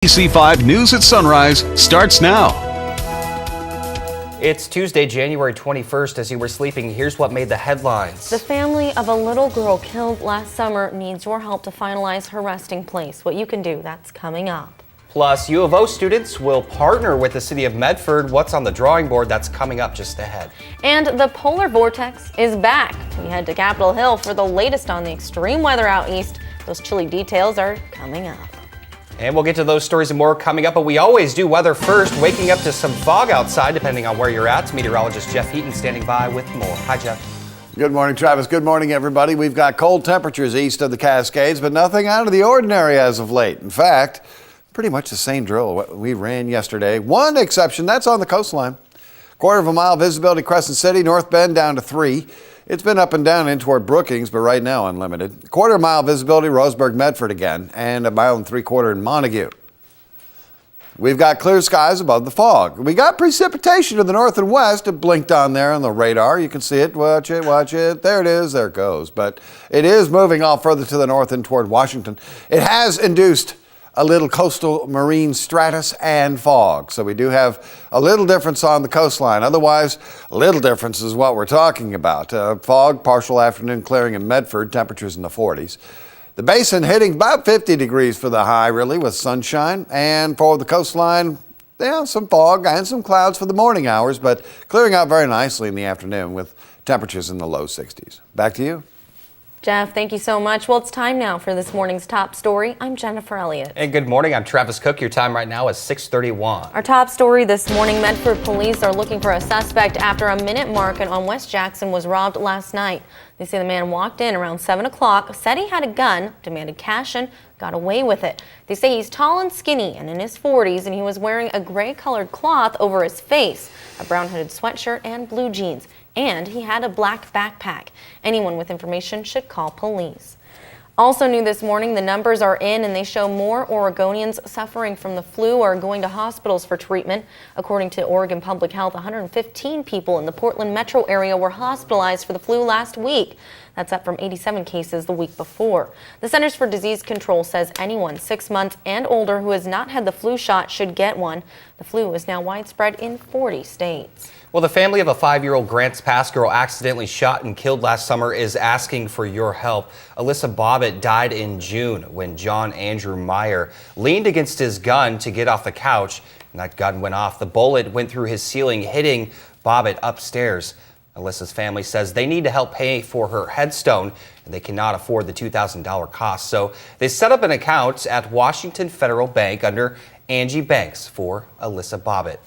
KOBI-TV News at Sunrise starts now. It's Tuesday, January 21st. As you were sleeping, here's what made the headlines. The family of a little girl killed last summer needs your help to finalize her resting place. What you can do, that's coming up. Plus, U of O students will partner with the city of Medford. What's on the drawing board? That's coming up just ahead. And the polar vortex is back. We head to Capitol Hill for the latest on the extreme weather out east. Those chilly details are coming up. And we'll get to those stories and more coming up, but we always do weather first. Waking up to some fog outside, depending on where you're at. Meteorologist Jeff Heaton standing by with more. Hi, Jeff. Good morning, Travis. Good morning, everybody. We've got cold temperatures east of the Cascades, but nothing out of the ordinary as of late. In fact, pretty much the same drill we ran yesterday. One exception, that's on the coastline. Quarter of a mile visibility, Crescent City, North Bend down to 3. It's been up and down in toward Brookings, but right now unlimited. Quarter mile visibility, Roseburg, Medford again, and a mile and 3/4 in Montague. We've got clear skies above the fog. We got precipitation to the north and west. It blinked on there on the radar. You can see it. Watch it, watch it. There it is. There it goes. But it is moving off further to the north and toward Washington. It has induced a little coastal marine stratus and fog. So we do have a little difference on the coastline. Otherwise, a little difference is what we're talking about. Fog, partial afternoon clearing in Medford, temperatures in the 40s. The basin hitting about 50 degrees for the high, really, with sunshine. And for the coastline, some fog and some clouds for the morning hours, but clearing out very nicely in the afternoon with temperatures in the low 60s. Back to you. Jeff, thank you so much. Well, it's time now for this morning's top story. I'm Jennifer Elliott. And good morning. I'm Travis Cook. Your time right now is 6:31. Our top story this morning, Medford police are looking for a suspect after a Minute Market on West Jackson was robbed last night. They say the man walked in around 7 o'clock, said he had a gun, demanded cash, and got away with it. They say he's tall and skinny and in his 40s, and he was wearing a gray-colored cloth over his face, a brown-hooded sweatshirt, and blue jeans. And he had a black backpack. Anyone with information should call police. Also new this morning, the numbers are in and they show more Oregonians suffering from the flu are going to hospitals for treatment. According to Oregon Public Health, 115 people in the Portland metro area were hospitalized for the flu last week. That's up from 87 cases the week before. The Centers for Disease Control says anyone 6 months and older who has not had the flu shot should get one. The flu is now widespread in 40 states. Well, the family of a 5-year-old Grants Pass girl accidentally shot and killed last summer is asking for your help. Alyssa Bobbitt died in June when John Andrew Meyer leaned against his gun to get off the couch, and that gun went off. The bullet went through his ceiling, hitting Bobbitt upstairs. Alyssa's family says they need to help pay for her headstone, and they cannot afford the $2,000 cost. So they set up an account at Washington Federal Bank under Angie Banks for Alyssa Bobbitt.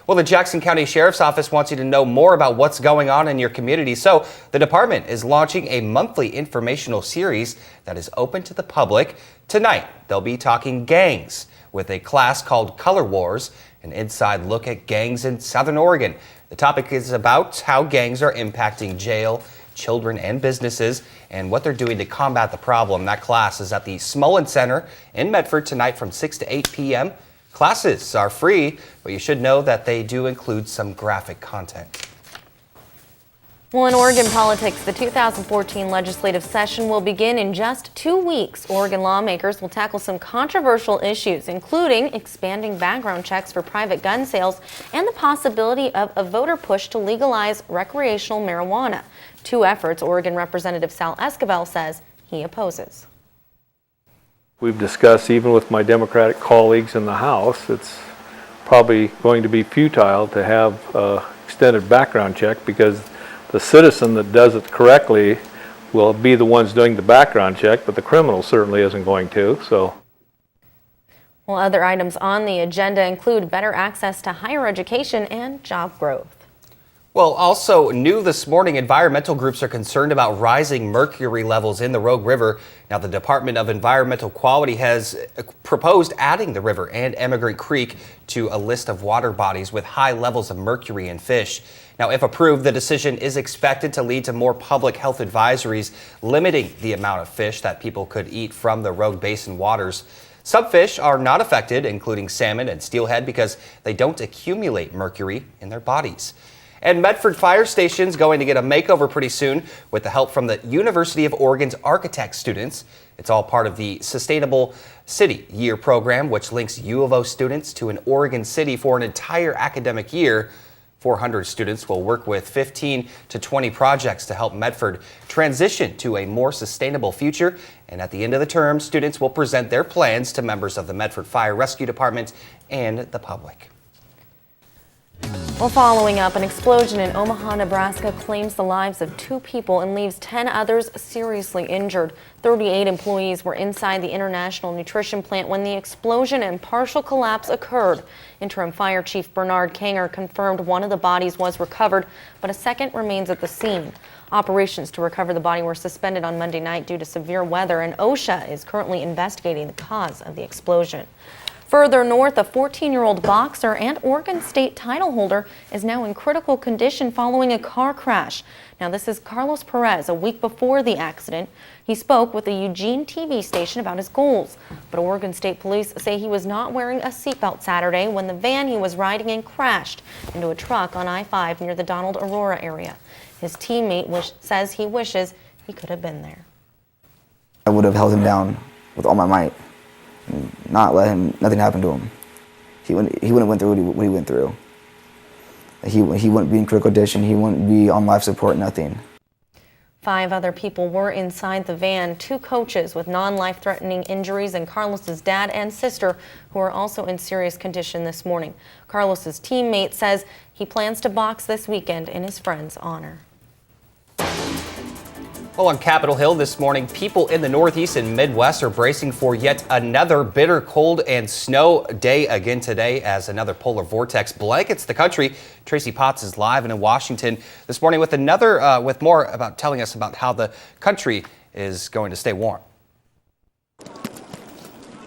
Well, the Jackson County Sheriff's Office wants you to know more about what's going on in your community. So the department is launching a monthly informational series that is open to the public. Tonight, they'll be talking gangs with a class called Color Wars, an inside look at gangs in Southern Oregon. The topic is about how gangs are impacting jail, children, and businesses, and what they're doing to combat the problem. That class is at the Smullen Center in Medford tonight from 6 to 8 p.m. Classes are free, but you should know that they do include some graphic content. Well, in Oregon politics, the 2014 legislative session will begin in just 2 weeks. Oregon lawmakers will tackle some controversial issues, including expanding background checks for private gun sales and the possibility of a voter push to legalize recreational marijuana. Two efforts Oregon Representative Sal Esquivel says he opposes. We've discussed, even with my Democratic colleagues in the House, it's probably going to be futile to have an extended background check because the citizen that does it correctly will be the ones doing the background check, but the criminal certainly isn't going to. Well, other items on the agenda include better access to higher education and job growth. Well, also new this morning, environmental groups are concerned about rising mercury levels in the Rogue River. Now, the Department of Environmental Quality has proposed adding the river and Emigrant Creek to a list of water bodies with high levels of mercury in fish. Now, if approved, the decision is expected to lead to more public health advisories limiting the amount of fish that people could eat from the Rogue Basin waters. Some fish are not affected, including salmon and steelhead, because they don't accumulate mercury in their bodies. And Medford Fire Station's going to get a makeover pretty soon with the help from the University of Oregon's architect students. It's all part of the Sustainable City Year program, which links U of O students to an Oregon city for an entire academic year. 400 students will work with 15 to 20 projects to help Medford transition to a more sustainable future. And at the end of the term, students will present their plans to members of the Medford Fire Rescue Department and the public. Well, following up, an explosion in Omaha, Nebraska claims the lives of 2 people and leaves 10 others seriously injured. 38 employees were inside the International Nutrition Plant when the explosion and partial collapse occurred. Interim Fire Chief Bernard Kanger confirmed one of the bodies was recovered, but a second remains at the scene. Operations to recover the body were suspended on Monday night due to severe weather, and OSHA is currently investigating the cause of the explosion. Further north, a 14-year-old boxer and Oregon State title holder is now in critical condition following a car crash. Now, this is Carlos Perez. A week before the accident, he spoke with the Eugene TV station about his goals. But Oregon State Police say he was not wearing a seatbelt Saturday when the van he was riding in crashed into a truck on I-5 near the Donald Aurora area. His teammate says he wishes he could have been there. I would have held him down with all my might. Not let him, nothing happen to him. He wouldn't went through what he went through. He wouldn't be in critical condition. He wouldn't be on life support, nothing. 5 other people were inside the van, 2 coaches with non-life-threatening injuries and Carlos's dad and sister who are also in serious condition this morning. Carlos's teammate says he plans to box this weekend in his friend's honor. Well, on Capitol Hill this morning, people in the Northeast and Midwest are bracing for yet another bitter cold and snow day again today as another polar vortex blankets the country. Tracy Potts is live in Washington this morning with more about telling us about how the country is going to stay warm.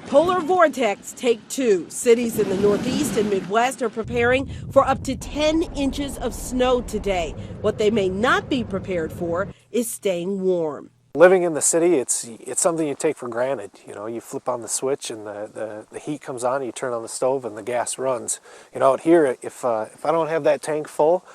Polar vortex take 2. Cities in the Northeast and Midwest are preparing for up to 10 inches of snow today. What they may not be prepared for is staying warm. Living in the city, it's something you take for granted. You know, you flip on the switch and the heat comes on, you turn on the stove and the gas runs. You know, out here, if I don't have that tank full,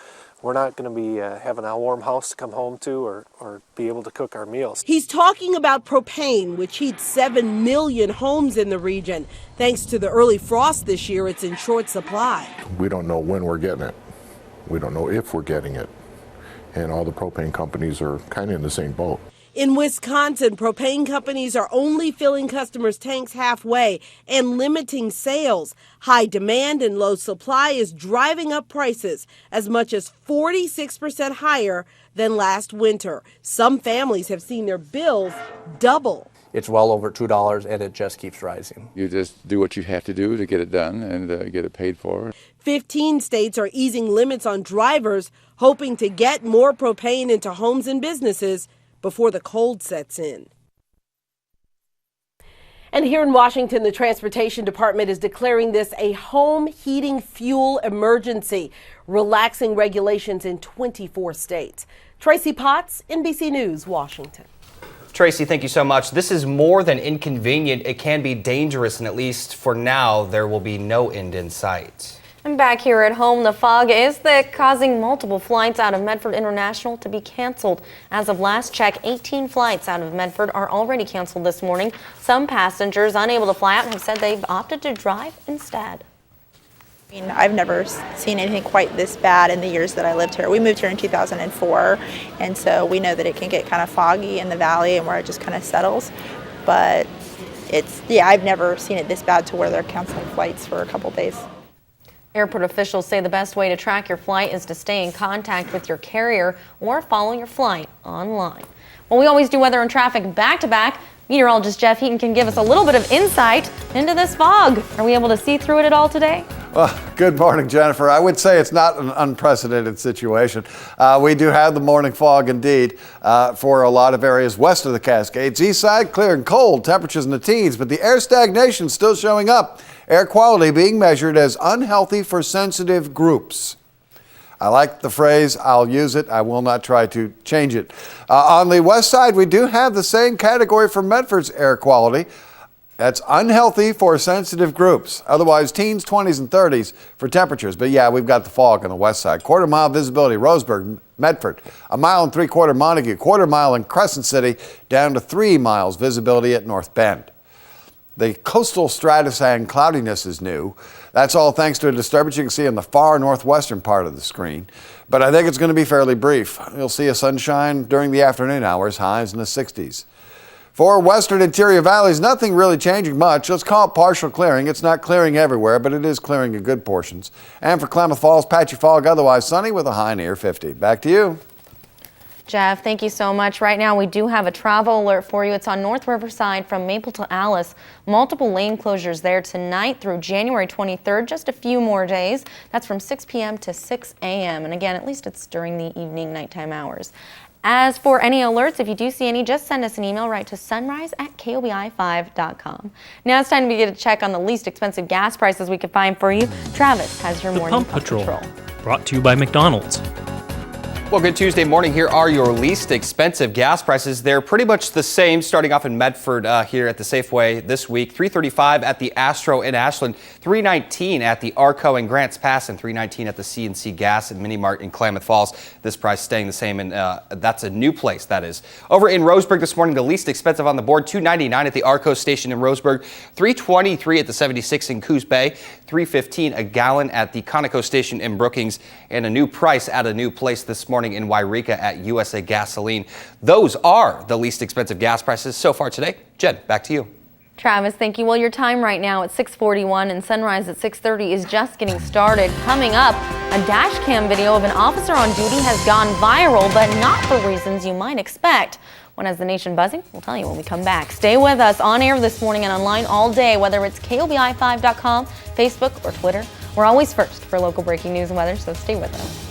we're not going to be having a warm house to come home to or be able to cook our meals. He's talking about propane, which heats 7 million homes in the region. Thanks to the early frost this year, it's in short supply. We don't know when we're getting it. We don't know if we're getting it. And all the propane companies are kind of in the same boat. In Wisconsin, propane companies are only filling customers' tanks halfway and limiting sales. High demand and low supply is driving up prices as much as 46% higher than last winter. Some families have seen their bills double. It's well over $2 and it just keeps rising. You just do what you have to do to get it done and get it paid for. 15 states are easing limits on drivers, hoping to get more propane into homes and businesses before the cold sets in. And here in Washington, the Transportation Department is declaring this a home heating fuel emergency, relaxing regulations in 24 states. Tracy Potts, NBC News, Washington. Tracy, thank you so much. This is more than inconvenient. It can be dangerous, and at least for now, there will be no end in sight. And back here at home, the fog is thick, causing multiple flights out of Medford International to be canceled. As of last check, 18 flights out of Medford are already canceled this morning. Some passengers unable to fly out have said they've opted to drive instead. I mean, I've never seen anything quite this bad in the years that I lived here. We moved here in 2004, and so we know that it can get kind of foggy in the valley and where it just kind of settles. But I've never seen it this bad to where they're canceling flights for a couple days. Airport officials say the best way to track your flight is to stay in contact with your carrier or follow your flight online. Well, we always do weather and traffic back to back. Meteorologist Jeff Heaton can give us a little bit of insight into this fog. Are we able to see through it at all today? Well, good morning, Jennifer. I would say it's not an unprecedented situation. We do have the morning fog indeed for a lot of areas west of the Cascades. East side clear and cold, temperatures in the teens, but the air stagnation still showing up. Air quality being measured as unhealthy for sensitive groups. I like the phrase, I'll use it, I will not try to change it. On the west side, we do have the same category for Medford's air quality. That's unhealthy for sensitive groups. Otherwise, teens, 20s, and 30s for temperatures. But yeah, we've got the fog on the west side. Quarter-mile visibility, Roseburg, Medford. 1.75 miles Montague. Quarter-mile in Crescent City. Down to 3 miles visibility at North Bend. The coastal stratus and cloudiness is new. That's all thanks to a disturbance you can see in the far northwestern part of the screen. But I think it's going to be fairly brief. You'll see a sunshine during the afternoon hours, highs in the 60s. For western interior valleys, nothing really changing much. Let's call it partial clearing. It's not clearing everywhere, but it is clearing in good portions. And for Klamath Falls, patchy fog, otherwise sunny with a high near 50. Back to you. Jeff, thank you so much. Right now, we do have a travel alert for you. It's on North Riverside from Maple to Alice. Multiple lane closures there tonight through January 23rd, just a few more days. That's from 6 p.m. to 6 a.m. And again, at least it's during the evening, nighttime hours. As for any alerts, if you do see any, just send us an email right to sunrise@KOBI5.com. Now it's time to get a check on the least expensive gas prices we could find for you. Travis has your morning Pump Patrol. Brought to you by McDonald's. Well, good Tuesday morning. Here are your least expensive gas prices. They're pretty much the same, starting off in Medford here at the Safeway this week. $3.35 at the Astro in Ashland, $3.19 at the Arco in Grants Pass, and $3.19 at the C&C Gas and Mini Mart in Klamath Falls. This price staying the same, and that's a new place, that is. Over in Roseburg this morning, the least expensive on the board, $2.99 at the Arco station in Roseburg, $3.23 at the 76 in Coos Bay, $3.15 a gallon at the Conoco station in Brookings, and a new price at a new place this morning in Wairika at USA Gasoline. Those are the least expensive gas prices so far today. Jen, back to you. Travis, thank you. Well, your time right now at 6:41 and sunrise at 6:30 is just getting started. Coming up, a dash cam video of an officer on duty has gone viral, but not for reasons you might expect. When has the nation buzzing? We'll tell you when we come back. Stay with us on air this morning and online all day, whether it's KOBI5.com, Facebook, or Twitter. We're always first for local breaking news and weather, so stay with us.